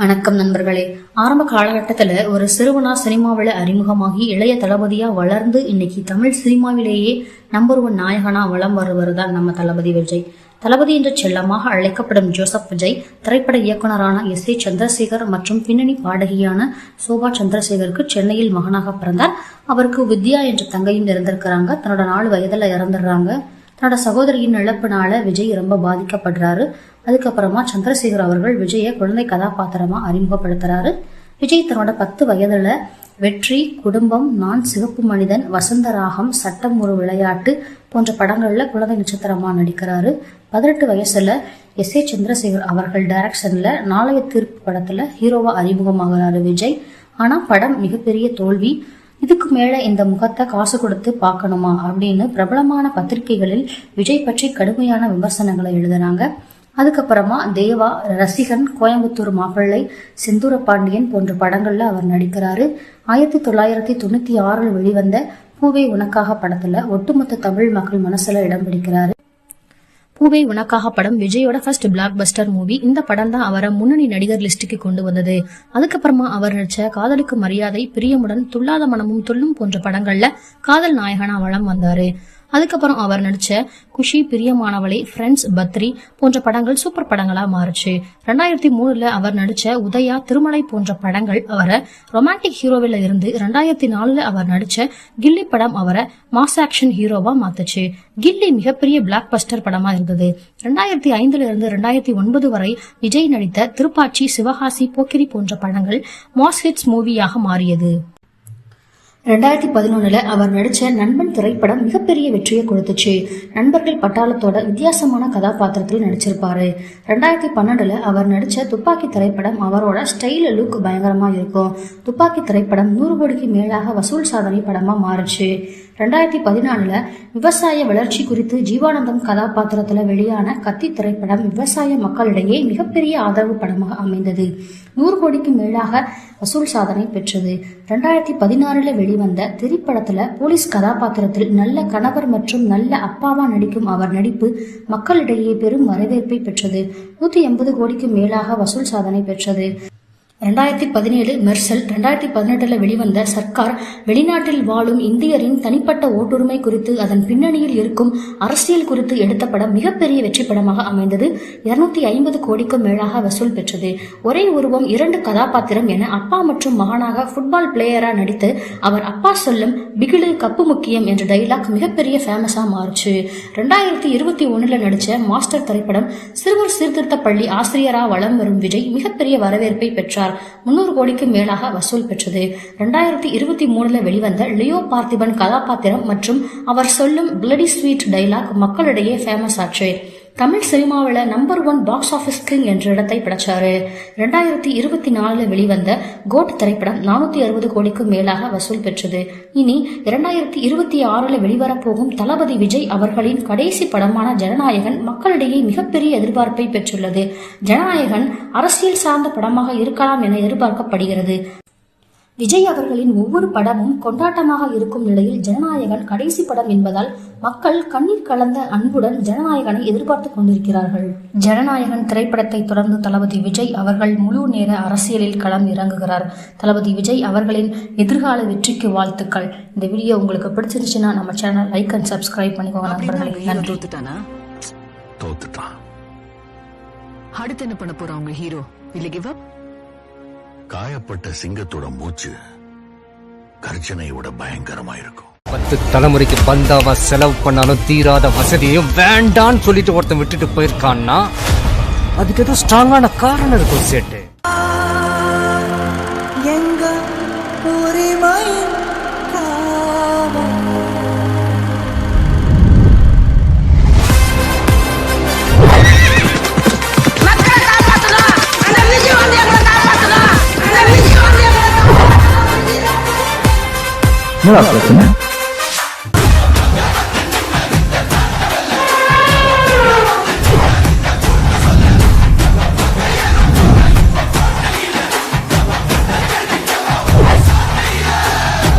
வணக்கம் நண்பர்களே. ஆரம்ப காலகட்டத்துல ஒரு சிறுவனா சினிமாவில அறிமுகமாகி இளைய தளபதியா வளர்ந்து இன்னைக்கு தமிழ் சினிமாவிலேயே நம்பர் 1 நாயகனா வலம் வருவதுதான் நம்ம தளபதி விஜய். தளபதி என்ற செல்லமாக அழைக்கப்படும் ஜோசப் விஜய் திரைப்பட இயக்குனரான S.A. சந்திரசேகர் மற்றும் பின்னணி பாடகியான சோபா சந்திரசேகருக்கு சென்னையில் மகனாக பிறந்தார். அவருக்கு வித்யா என்ற தங்கையும் இருந்திருக்கிறாங்க. தன்னோட 4 வயதுல இறந்துடுறாங்க. தன்னோட சகோதரியின் இழப்பினால விஜய் ரொம்ப பாதிக்கப்படுறாரு. அதுக்கப்புறமா சந்திரசேகர் அவர்கள் விஜய குழந்தை கதாபாத்திரமா அறிமுகப்படுத்துறாரு. விஜய் தன்னோட 10 வயதுல வெற்றி, குடும்பம், நான் சிவப்பு மனிதன், வசந்தராகம், சட்டம் ஒரு விளையாட்டு போன்ற படங்கள்ல குழந்தை நட்சத்திரமா நடிக்கிறாரு. 18 வயசுல S.A. சந்திரசேகர் அவர்கள் டைரக்ஷன்ல நாளைய தீர்ப்பு படத்துல ஹீரோவா அறிமுகமாகிறாரு விஜய். ஆனா படம் மிகப்பெரிய தோல்வி. இதுக்கு மேல இந்த முகத்தை காசு கொடுத்து பார்க்கணுமா அப்படின்னு பிரபலமான பத்திரிகைகளில் விஜய் பற்றி கடுமையான விமர்சனங்களை எழுதுனாங்க. அதுக்கப்புறமா தேவா, ரசிகன், கோயம்புத்தூர் மாப்பிள்ளை, செந்தூர பாண்டியன் போன்ற படங்கள்ல அவர் நடிக்கிறாரு. 1996 வெளிவந்த பூவே உனக்காக படத்துல ஒட்டுமொத்த தமிழ் மக்கள் மனசுல இடம் பிடிக்கிறாரு. பூவே உனக்காக படம் விஜயோட ஃபர்ஸ்ட் பிளாக் பஸ்டர் மூவி. இந்த படம் தான் அவரை முன்னணி நடிகர் லிஸ்டுக்கு கொண்டு வந்தது. அதுக்கப்புறமா அவர் நடிச்ச காதலுக்கு மரியாதை, பிரியமுடன், துள்ளாத மனமும் துள்ளும் போன்ற படங்கள்ல காதல் நாயகனா வலம் வந்தாரு. அதுக்கப்புறம் அவர் நடிச்ச குஷி, பிரியமானவளே, ஃப்ரெண்ட்ஸ், பத்ரி போன்ற படங்கள் சூப்பர் படங்களா மாறுச்சு. 2003 அவர் நடிச்ச உதயா, திருமலை போன்ற படங்கள் அவரை ரொமான்டிக் ஹீரோவில இருந்து 2004 அவர் நடிச்ச கில்லி படம் அவரை மாஸ் ஆக்ஷன் ஹீரோவா மாத்துச்சு. கில்லி மிகப்பெரிய பிளாக் பஸ்டர் படமா இருந்தது. 2005 இருந்து 2009 வரை விஜய் நடித்த திருப்பாச்சி, சிவகாசி, போக்கிரி போன்ற படங்கள் மாஸ் ஹிட்ஸ் மூவியாக மாறியது. 2011 அவர் நடிச்ச நண்பன் திரைப்படம் மிகப்பெரிய வெற்றியை கொடுத்துச்சு. நண்பர்கள் பட்டாளத்தோட வித்தியாசமான கதாபாத்திரத்தில் நடிச்சிருப்பாரு. 2012 அவர் நடிச்ச துப்பாக்கி திரைப்படம் அவரோட ஸ்டைல், லுக் பயங்கரமா இருக்கும். துப்பாக்கி திரைப்படம் 100 கோடிக்கு மேலாக வசூல் சாதனை படமா மாறுச்சு. 2014 விவசாய வளர்ச்சி குறித்து ஜீவானந்தம் கதாபாத்திரத்துல வெளியான கத்தி திரைப்படம் விவசாய மக்களிடையே மிகப்பெரிய ஆதரவு படமாக அமைந்தது. 100 கோடிக்கு மேலாக வசூல் சாதனை பெற்றது. 2016 வெளிவந்த திரைப்படத்துல போலீஸ் கதாபாத்திரத்தில் நல்ல கணவர் மற்றும் நல்ல அப்பாவா நடிக்கும் அவர் நடிப்பு மக்களிடையே பெரும் வரவேற்பை பெற்றது. 180 கோடிக்கு மேலாக வசூல் சாதனை பெற்றது. 2017 மெர்சல், 2018 வெளிவந்த சர்க்கார் வெளிநாட்டில் வாழும் இந்தியரின் தனிப்பட்ட ஓட்டுரிமை குறித்து அதன் பின்னணியில் இருக்கும் அரசியல் குறித்து எடுத்த படம் மிகப்பெரிய வெற்றி படமாக அமைந்தது. 250 கோடிக்கும் மேலாக வசூல் பெற்றது. ஒரே உருவம் 2 கதாபாத்திரம் என அப்பா மற்றும் மகனாக ஃபுட்பால் பிளேயரா நடித்து அவர் அப்பா சொல்லும் பிகிலு கப்பு முக்கியம் என்ற டைலாக் மிகப்பெரிய ஃபேமஸா மாறுச்சு. 2021 நடிச்ச மாஸ்டர் திரைப்படம் சிறுவர் சீர்திருத்த பள்ளி ஆசிரியரா வலம் வரும் விஜய் மிகப்பெரிய வரவேற்பை பெற்றார். 300 கோடிக்கு மேலாக வசூல் பெற்றது. 2023 வெளிவந்த லியோ பார்த்திபன் கதாபாத்திரம் மற்றும் அவர் சொல்லும் பிளடி ஸ்வீட் டைலாக் மக்களிடையே ஃபேமஸ் ஆச்சு. தமிழ் சினிமாவில நம்பர் 1 பாக்ஸ் ஆபீஸ் கிங் என்ற இடத்தை பிடிச்சாரு. 2024 வெளிவந்த கோட் திரைப்படம் 460 கோடிக்கு மேலாக வசூல் பெற்றது. இனி 2026 வெளிவரப்போகும் தளபதி விஜய் அவர்களின் கடைசி படமான ஜனநாயகன் மக்களிடையே மிகப்பெரிய எதிர்பார்ப்பை பெற்றுள்ளது. ஜனநாயகன் அரசியல் சார்ந்த படமாக இருக்கலாம் என எதிர்பார்க்கப்படுகிறது. விஜய் அவர்களின் ஒவ்வொரு படமும் கொண்டாட்டமாக இருக்கும் நிலையில் ஜனநாயகன் கடைசி படம் என்பதால் மக்கள் கண்ணீர் கலந்த அன்புடன் ஜனநாயகனை எதிர்பார்த்து கொண்டிருக்கிறார்கள். ஜனநாயகன் திரைப்படத்தை தொடர்ந்து தளபதி விஜய் அவர்கள் முழு நேர அரசியலில் களம் இறங்குகிறார். தளபதி விஜய் அவர்களின் எதிர்கால வெற்றிக்கு வாழ்த்துக்கள். இந்த வீடியோ உங்களுக்கு பிடிச்சிருந்துச்சுன்னா நம்ம சேனல் லைக் அண்ட் சப்ஸ்கிரைப் பண்ணிக்கோங்க நண்பர்களே. நன்றி. அடுத்து என்ன பண்ண போறாங்க ஹீரோ? இல்ல கிவ் அப்? காயப்பட்ட சிங்கத்தோட மூச்சு கர்ஜனையோட பயங்கரமா இருக்கும். 10 தலைமுறைக்கு பந்தாவா செலவு பண்ணாலும் தீராத வசதியும் வேண்டான்னு சொல்லிட்டு ஒருத்தன் விட்டுட்டு போயிருக்கான்னா அதுக்கு ஏதோ ஸ்ட்ராங்கான காரணம் இருக்கும். சேட்டு பிரச்சனை